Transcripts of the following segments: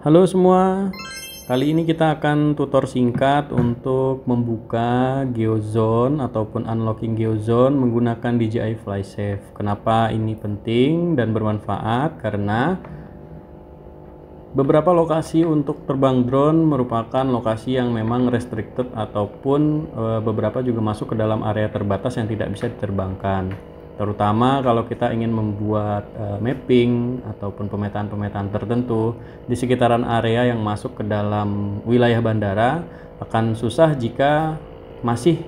Halo semua, kali ini kita akan tutor singkat untuk membuka GeoZone ataupun unlocking GeoZone menggunakan DJI FlySafe. Kenapa ini penting dan bermanfaat? Karena beberapa lokasi untuk terbang drone merupakan lokasi yang memang restricted ataupun beberapa juga masuk ke dalam area terbatas yang tidak bisa diterbangkan. Terutama kalau kita ingin membuat mapping ataupun pemetaan-pemetaan tertentu di sekitaran area yang masuk ke dalam wilayah bandara, akan susah jika masih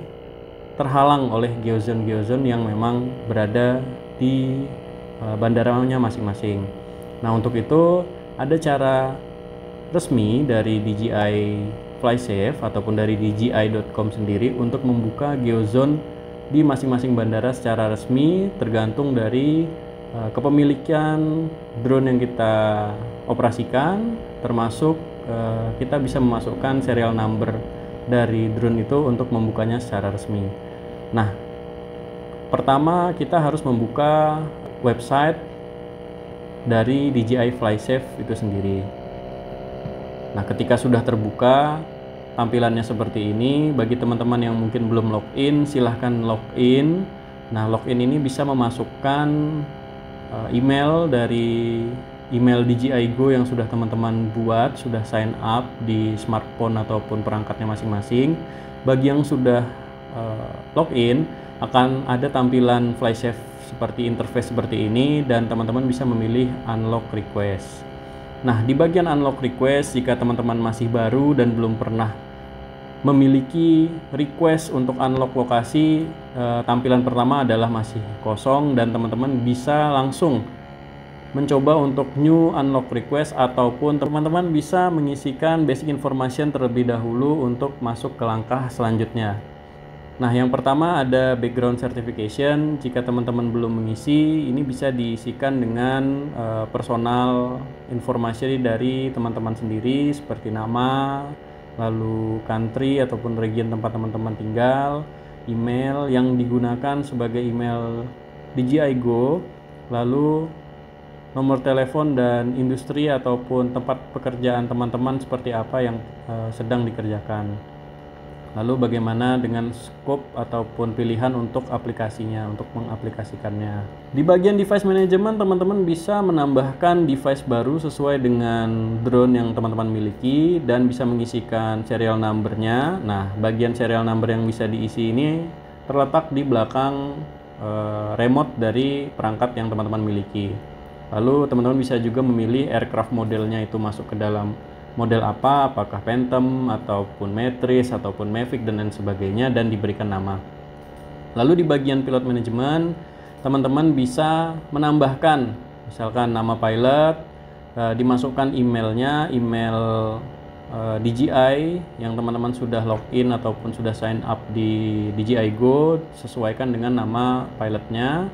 terhalang oleh geozone-geozone yang memang berada di bandaranya masing-masing. Nah, untuk itu ada cara resmi dari DJI FlySafe ataupun dari dji.com sendiri untuk membuka geozone di masing-masing bandara secara resmi, tergantung dari kepemilikan drone yang kita operasikan, termasuk kita bisa memasukkan serial number dari drone itu untuk membukanya secara resmi. Nah, pertama kita harus membuka website dari DJI FlySafe itu sendiri. Nah, ketika sudah terbuka, tampilannya seperti ini. Bagi teman-teman yang mungkin belum login, silahkan login. Nah, login ini bisa memasukkan email dari email DJI Go yang sudah teman-teman buat, sudah sign up di smartphone ataupun perangkatnya masing-masing. Bagi yang sudah login, akan ada tampilan FlySafe seperti interface seperti ini, dan teman-teman bisa memilih unlock request. Nah, di bagian unlock request, jika teman-teman masih baru dan belum pernah memiliki request untuk unlock lokasi, tampilan pertama adalah masih kosong dan teman-teman bisa langsung mencoba untuk new unlock request, ataupun teman-teman bisa mengisikan basic information terlebih dahulu untuk masuk ke langkah selanjutnya. Nah, yang pertama ada background certification. Jika teman-teman belum mengisi, ini bisa diisikan dengan personal informasi dari teman-teman sendiri seperti nama, lalu country ataupun region tempat teman-teman tinggal, email yang digunakan sebagai email DJI Go, lalu nomor telepon dan industri ataupun tempat pekerjaan teman-teman seperti apa yang sedang dikerjakan. Lalu bagaimana dengan scope ataupun pilihan untuk aplikasinya, untuk mengaplikasikannya. Di bagian device management, teman-teman bisa menambahkan device baru sesuai dengan drone yang teman-teman miliki dan bisa mengisikan serial number-nya. Nah, bagian serial number yang bisa diisi ini terletak di belakang remote dari perangkat yang teman-teman miliki. Lalu teman-teman bisa juga memilih aircraft modelnya itu masuk ke dalam model apa, apakah Phantom ataupun Matrix ataupun Mavic dan lain sebagainya, dan diberikan nama. Lalu di bagian pilot management, teman-teman bisa menambahkan misalkan nama pilot, dimasukkan emailnya, email DJI yang teman-teman sudah login ataupun sudah sign up di DJI Go, sesuaikan dengan nama pilotnya.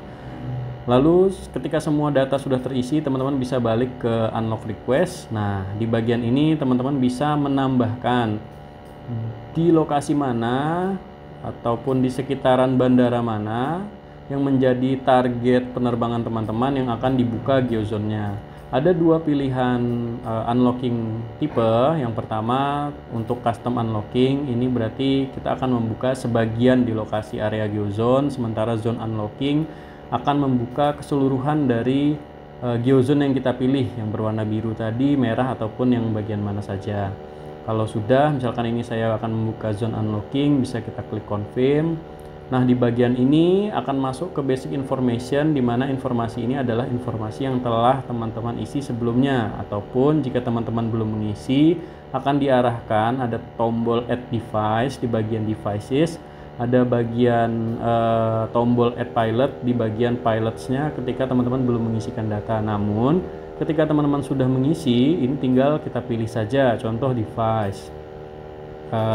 Lalu ketika semua data sudah terisi, teman-teman bisa balik ke unlock request. Nah, di bagian ini teman-teman bisa menambahkan di lokasi mana ataupun di sekitaran bandara mana yang menjadi target penerbangan teman-teman yang akan dibuka geozone-nya. Ada dua pilihan unlocking tipe. Yang pertama untuk custom unlocking, ini berarti kita akan membuka sebagian di lokasi area geozone, sementara zone unlocking akan membuka keseluruhan dari geozone yang kita pilih, yang berwarna biru tadi, merah, ataupun yang bagian mana saja. Kalau sudah, misalkan ini saya akan membuka zone unlocking, bisa kita klik confirm. Nah, di bagian ini akan masuk ke basic information, di mana informasi ini adalah informasi yang telah teman-teman isi sebelumnya, ataupun jika teman-teman belum mengisi, akan diarahkan ada tombol add device di bagian devices, ada bagian tombol add pilot di bagian pilotsnya ketika teman-teman belum mengisikan data. Namun ketika teman-teman sudah mengisi, ini tinggal kita pilih saja contoh device.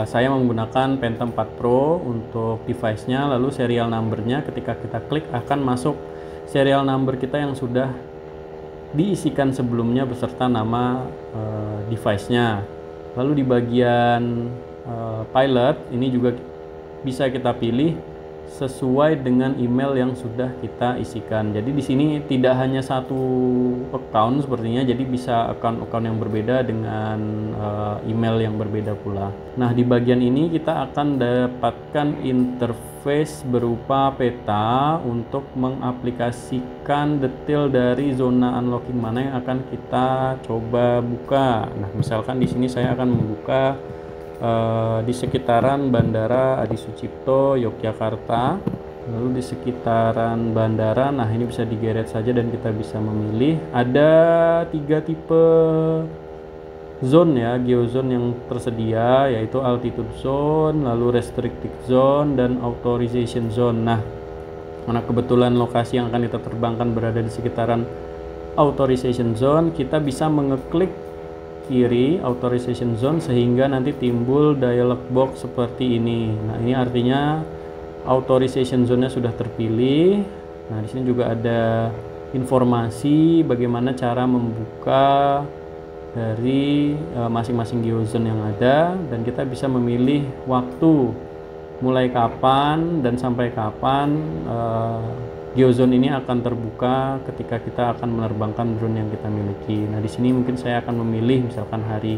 Saya menggunakan Phantom 4 Pro untuk device-nya, lalu serial number-nya ketika kita klik akan masuk serial number kita yang sudah diisikan sebelumnya beserta nama device-nya. Lalu di bagian pilot ini juga bisa kita pilih sesuai dengan email yang sudah kita isikan. Jadi di sini tidak hanya satu account sepertinya, jadi bisa account-account yang berbeda dengan email yang berbeda pula. Nah, di bagian ini kita akan dapatkan interface berupa peta untuk mengaplikasikan detail dari zona unlocking mana yang akan kita coba buka. Nah, misalkan di sini saya akan membuka di sekitaran Bandara Adi Sucipto Yogyakarta, lalu di sekitaran bandara. Nah, ini bisa digeret saja dan kita bisa memilih. Ada 3 tipe zone ya, geozone yang tersedia, yaitu altitude zone, lalu restricted zone, dan authorization zone. Nah, karena kebetulan lokasi yang akan kita terbangkan berada di sekitaran authorization zone, kita bisa mengeklik kiri authorization zone sehingga nanti timbul dialog box seperti ini. Nah, ini artinya authorization zone-nya sudah terpilih. Nah, di sini juga ada informasi bagaimana cara membuka dari masing-masing geozone yang ada, dan kita bisa memilih waktu mulai kapan dan sampai kapan geozone ini akan terbuka ketika kita akan menerbangkan drone yang kita miliki. Nah, di sini mungkin saya akan memilih misalkan hari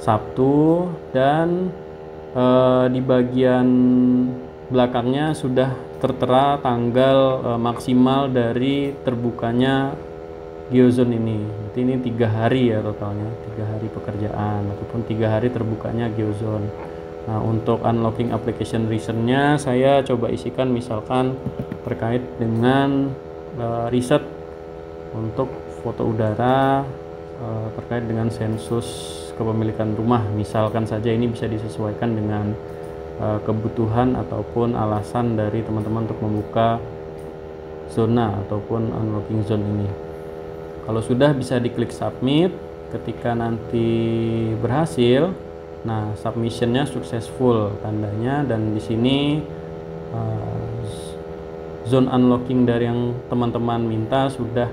Sabtu, dan di bagian belakangnya sudah tertera tanggal maksimal dari terbukanya geozone ini. Berarti ini 3 hari ya totalnya, 3 hari pekerjaan ataupun 3 hari terbukanya geozone. Nah, untuk unlocking application reason-nya saya coba isikan misalkan terkait dengan riset untuk foto udara terkait dengan sensus kepemilikan rumah. Misalkan saja ini bisa disesuaikan dengan kebutuhan ataupun alasan dari teman-teman untuk membuka zona ataupun unlocking zone ini. Kalau sudah, bisa diklik submit. Ketika nanti berhasil, nah, submissionnya successful tandanya, dan di sini zone unlocking dari yang teman-teman minta sudah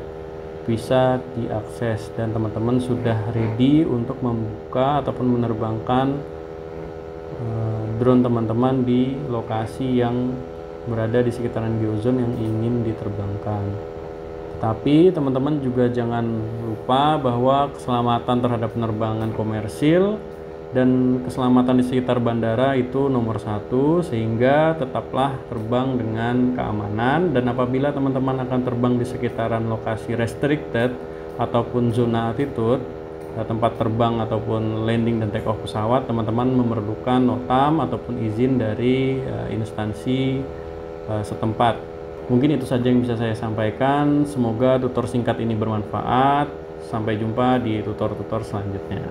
bisa diakses, dan teman-teman sudah ready untuk membuka ataupun menerbangkan drone teman-teman di lokasi yang berada di sekitaran geozone yang ingin diterbangkan. Tapi teman-teman juga jangan lupa bahwa keselamatan terhadap penerbangan komersil dan keselamatan di sekitar bandara itu nomor 1, sehingga tetaplah terbang dengan keamanan. Dan apabila teman-teman akan terbang di sekitaran lokasi restricted ataupun zona altitude, tempat terbang ataupun landing dan take off pesawat, teman-teman memerlukan notam ataupun izin dari instansi setempat. Mungkin itu saja yang bisa saya sampaikan. Semoga tutor singkat ini bermanfaat. Sampai jumpa di tutor-tutor selanjutnya.